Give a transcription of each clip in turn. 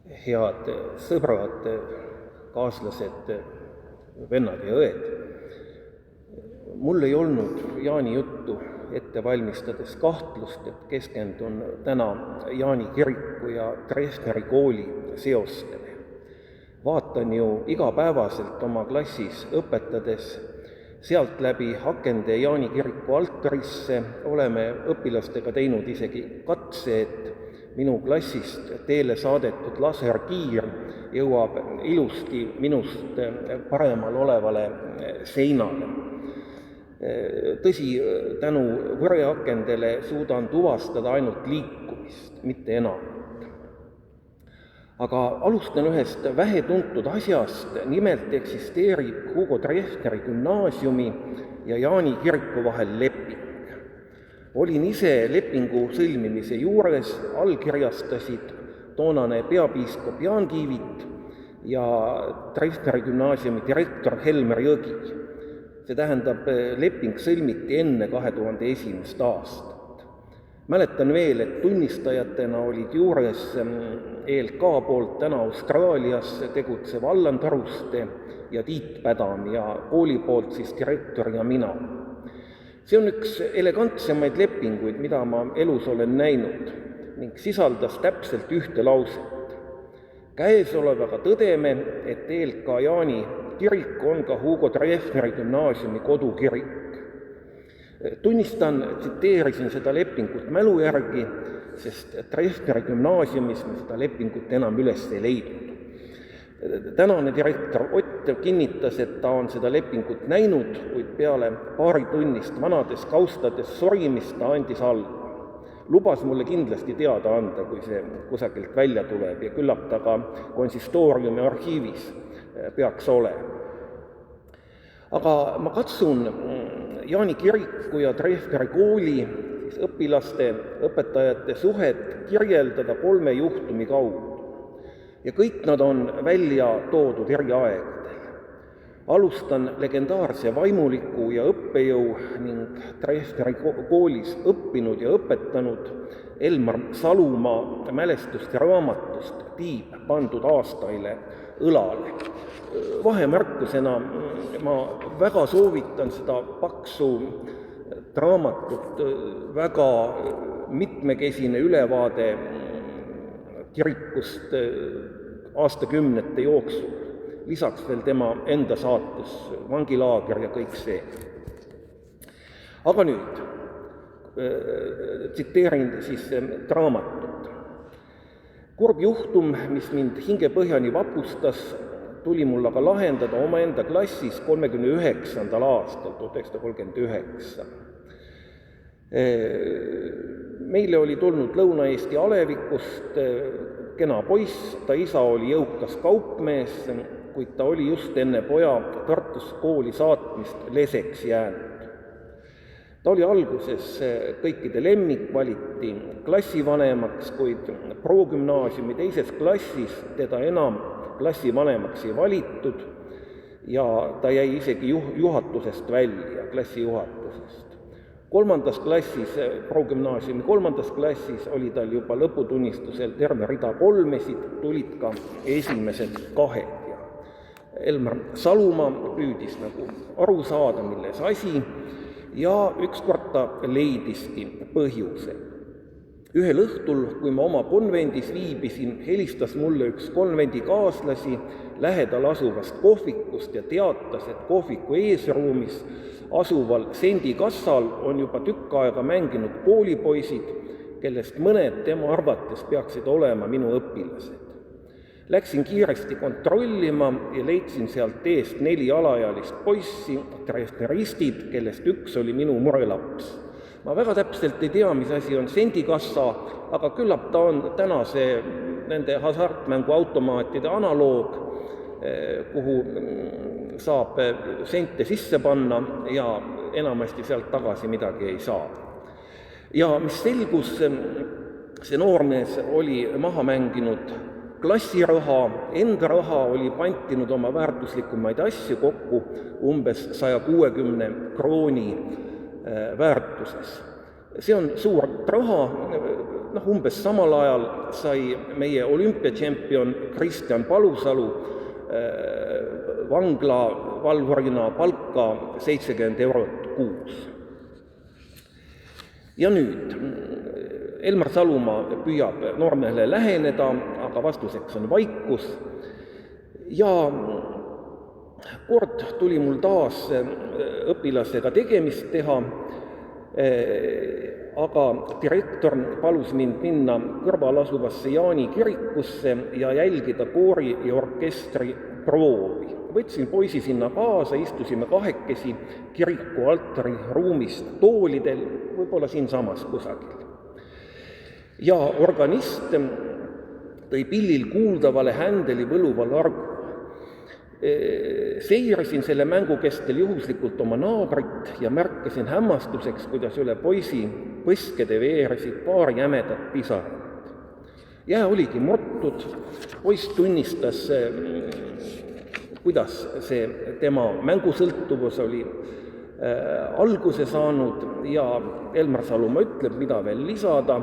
Head sõbrad, kaaslased, vennad ja õed. Mul ei olnud Jaani juttu ette valmistades kahtlust, et keskendun täna Jaani kiriku ja Treffneri kooli seostele. Vaatan ju igapäevaselt oma klassis õpetades sealt läbi akende Jaani kiriku altarisse, oleme õpilastega teinud isegi katse, et minu klassist teele saadetud laserkiir jõuab ilusti minust paremal olevale seinale. Tõsi, tänu võreakendele suudan tuvastada ainult liikumist, mitte enamat. Aga alustan ühest vähetuntud asjast, nimelt eksisteerib Hugo Treffneri gümnaasiumi ja Jaani kiriku vahel leping. Olin ise lepingu sõlmimise juures, allkirjastasid toonane peapiiskop Jaan Kiivit ja Treffneri gümnaasiumi direktor Helmer Jõgi. See tähendab, leping sõlmiti enne 2001. aastat. Mäletan veel, et tunnistajatena olid juures ELK poolt täna Austraalias tegutsev Allan Taruste ja Tiit Pädam ja kooli poolt siis direktor ja mina. See on üks elegantsemaid lepinguid, mida ma elus olen näinud ning sisaldas täpselt ühte lauset. Käesolevaga tõdeme, et ELK Jaani kirik on ka Hugo Treffneri gümnaasiumi kodukirik. Tunnistan, tsiteerisin seda lepingut mälu järgi, sest Treffneri gümnaasiumis me seda lepingut enam üles ei leidnud. Tänane direktor Ott kinnitas, et ta on seda lepingut näinud, kuid peale paaritunnist vanades kaustades sorimist ta andis alla. Lubas mulle kindlasti teada anda, kui see kusagilt välja tuleb ja küllap ta ka konsistooriumi arhiivis peaks olema. Aga ma katsun Jaani kiriku ja Treffneri kooli siis õpilaste, õpetajate suhet kirjeldada 3 juhtumi kaudu. Ja kõik nad on välja toodud eri aegadel. Alustan legendaarse vaimuliku ja õppejõu ning Treffneri koolis õppinud ja õpetanud Elmar Salumaa mälestuste raamatust Tiib pandud aastaile õlale. Vahemärkusena ma väga soovitan seda paksu raamatut, väga mitmekesine ülevaade kirikust aastakümnete jooksul. Lisaks veel tema enda saatus, vangilaager ja kõik see. Aga nüüd tsiteerin siis raamatut. Kurb juhtum, mis mind hingepõhjani vapustas, tuli mul aga lahendada omaenda klassis 39. aastal, 1939. Meile oli tulnud Lõuna-Eesti alevikust kena poiss, ta isa oli jõukas kaupmees, kuid ta oli just enne poja Tartus kooli saatmist leseks jäänud. Ta oli alguses kõikide lemmik, valiti klassivanemaks, kuid progümnaasiumi 2. klassis teda enam klassivanemaks ei valitud ja ta jäi isegi juhatusest välja, klassijuhatusest. 3. klassis, progümnaasiumi 3. klassis oli tal juba lõputunnistusel terve rida 3-sid, tulid ka esimesed 2. Ja Elmar Salumaa püüdis nagu aru saada, milles asi, ja ükskord ta leidiski põhjuse. Ühel õhtul, kui ma oma konvendis viibisin, helistas mulle üks konvendikaaslasi lähedal asuvast kohvikust ja teatas, et kohviku eesruumis asuval sendikassal on juba tükk aega mänginud koolipoisid, kellest mõned tema arvates peaksid olema minu õpilased. Läksin kiiresti kontrollima ja leidsin sealt eest 4 alaealist poissi, treffneristid, kellest üks oli minu murelaps. Ma väga täpselt ei tea, mis asi on sendikassa, aga küllap ta on tänase nende hasartmänguautomaatide analoog, kuhu saab sente sisse panna ja enamasti sealt tagasi midagi ei saa. Ja mis selgus, see noormees oli maha mänginud klassiraha, enda raha oli pantinud oma väärtuslikumaid asju kokku umbes 160 krooni väärtuses. See on suur raha, umbes samal ajal sai meie olümpiatšempion Kristjan Palusalu vanglavalvurina palka 70 eurot kuus. Ja nüüd Elmar Salumaa püüab noormehele läheneda, aga vastuseks on vaikus. Ja kord tuli mul taas õpilasega tegemist teha, aga direktor palus mind minna kõrval asuvasse Jaani kirikusse ja jälgida koori ja orkestri proovi. Võtsin poisi sinna kaasa, istusime kahekesi kiriku altari ruumist toolidel, võib-olla siinsamas kusagil. Ja organist tõi pillil kuuldavale händeli võluva largu. Seirasin selle mängu kestel juhuslikult oma naabrit ja märkasin hämmastuseks, kuidas üle poisi põskede veeresid paar jämedat pisarat. Jää oligi murtud, poiss tunnistas, kuidas see tema mängusõltuvus oli alguse saanud ja Elmar Salumaa ütleb, mida veel lisada.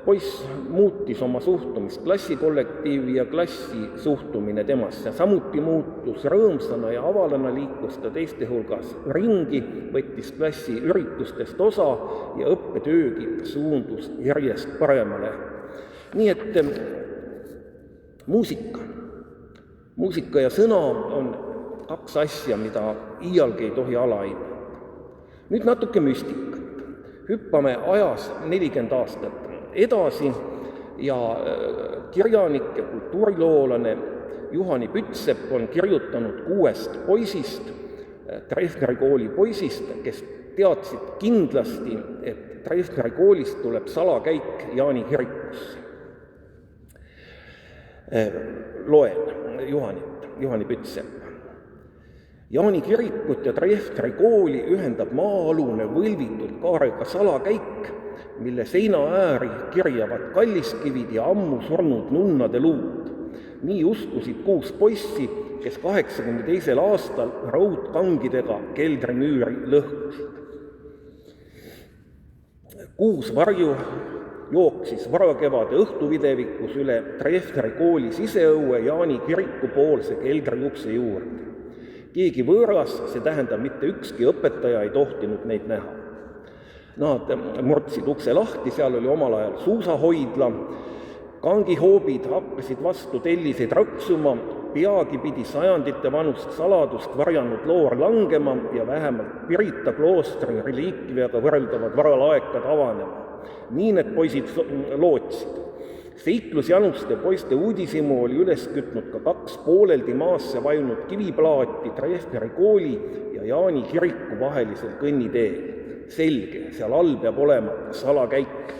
Poiss muutis oma suhtumist klassikollektiivi ja klassi suhtumine temasse. Samuti muutus rõõmsana ja avalana, liikus ta teiste hulgas ringi, võttis klassi üritustest osa ja õppetöögi suundus järjest paremale. Nii et muusika ja sõna on kaks asja, mida iialgi ei tohi alahinnata. Nüüd natuke müstikat. Hüppame ajas 40 aastat edasi ja kirjanik ja kultuuriloolane Juhani Pütsepp on kirjutanud 6 poisist, Treffneri kooli poisist, kes teadsid kindlasti, et Treffneri koolist tuleb salakäik Jaani kirikusse. Loen Juhani Pütsepp. Jaani kirikut ja Treffneri kooli ühendab maa-alune võlvitud kaarega salakäik, mille seina ääri kirjavad kalliskivid ja ammu surnud nunnade luud. Nii uskusid 6 poissi, kes 82. aastal raudkangidega keldrimüüri lõhkusid. 6 varju jooksis varakevade õhtuvidevikus üle Treffneri kooli siseõue Jaani kiriku poolse keldriukse juurde. Keegi võõras, see tähendab mitte ükski õpetaja ei tohtinud neid näha. Nad murdsid ukse lahti, seal oli omal ajal suusahoidla, kangihoobid hakkasid vastu telliseid rõksuma, peagi pidi sajandite vanust saladust varjanud loor langema ja vähemalt Pirita kloostri reliikviaga võrreldavad varalaekad avanema. Nii need poisid lootsid. Seiklusjanuste poiste uudisimu oli üles kütnud ka 2 pooleldi maasse vajunud kiviplaati Treffneri kooli ja Jaani kiriku vahelisel kõnniteel. Selge, seal all peab olema salakäik.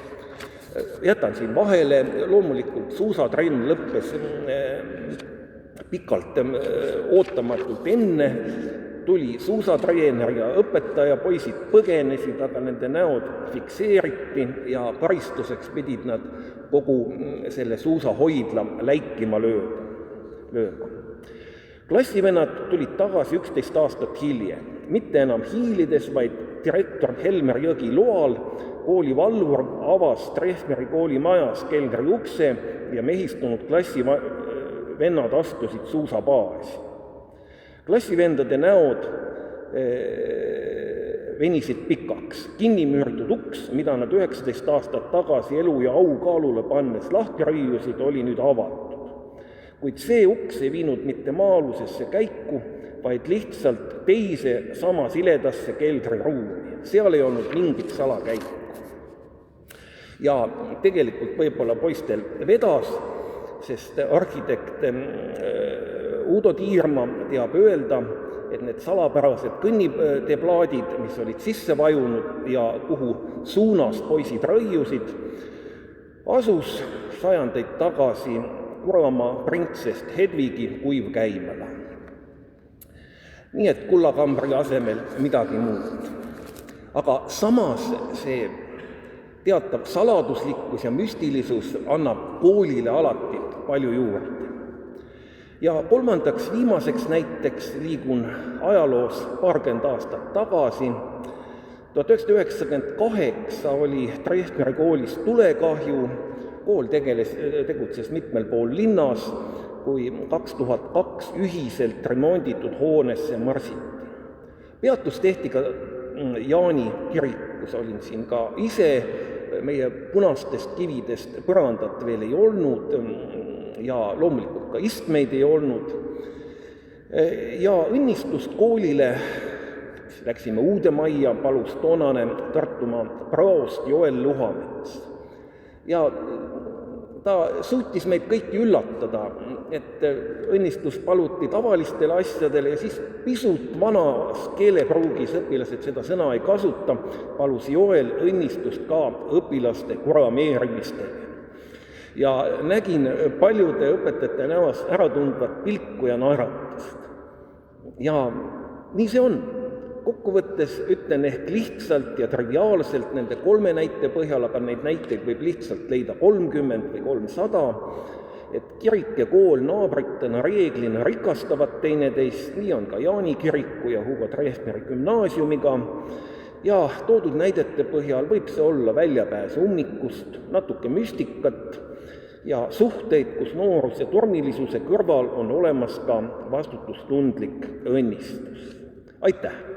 Jätan siin vahele, loomulikult suusatrenn lõppes pikalt ootamatult enne, tuli suusatreener ja õpetaja, poisid põgenesid, aga nende näod fikseeriti ja karistuseks pidid nad kogu selle suusahoidla läikima lööma. Klassivennad tulid tagasi 11 aastat hiljem, mitte enam hiilides, vaid direktor Helmer Jõgi loal. Kooli valvur avas Treffneri kooli majas keldri ukse ja mehistunud klassivennad astusid suusabaasi. Klassivendade näod venisid pikaks. Kinni müürdud uks, mida nad 19 aastat tagasi elu ja au kaalule pannes lahti rõiusid, oli nüüd avatud. Kuid see uks ei viinud mitte maa-alusesse käiku, vaid lihtsalt teise sama siledasse keldriruumi. Seal ei olnud mingit salakäiku. Ja tegelikult võib-olla poistel vedas, sest arhitekt Udo Tiirma teab öelda, et need salapärased kõnniteeplaadid, mis olid sisse vajunud ja kuhu suunas poisid rõiusid, asus sajandeid tagasi Kuramaa printsest Hedvigi kuivkäimela. Nii et kullakambri asemel midagi muud. Aga samas see teatav saladuslikkus ja müstilisus annab koolile alati palju juurde. Ja 3. viimaseks näiteks liigun ajaloos 20 aastat tagasi. 1998 oli Treffneri koolis tulekahju, kool tegutses mitmel pool linnas, kui 2002 ühiselt remonditud hoonesse marsiti. Peatus tehti ka Jaani kirikus, olin siin ka ise, meie punastest kividest põrandat veel ei olnud ja loomulikult ka istmeid ei olnud. Ja õnnistust koolile läksime uude majja, palus toonane Tartumaa praost Joel Luhamets. Ja ta suutis meid kõiki üllatada, et õnnistust paluti tavalistele asjadele ja siis pisut vanas keelepruugis, õpilased seda sõna ei kasuta, palus Joel õnnistust ka õpilaste kurameerimistele. Ja nägin paljude õpetajate näos äratundvat pilku ja naeratust. Ja nii see on. Kokkuvõttes ütlen ehk lihtsalt ja triviaalselt nende 3 näite põhjal, aga neid näiteid võib lihtsalt leida 30 või 300, et kirik ja kool naabritena reeglina rikastavad teineteist, nii on ka Jaani kiriku ja Hugo Treffneri gümnaasiumiga, ja toodud näidete põhjal võib see olla väljapääs ummikust, natuke müstikat ja suhteid, kus nooruse tormilisuse kõrval on olemas ka vastutustundlik õnnistus. Aitäh!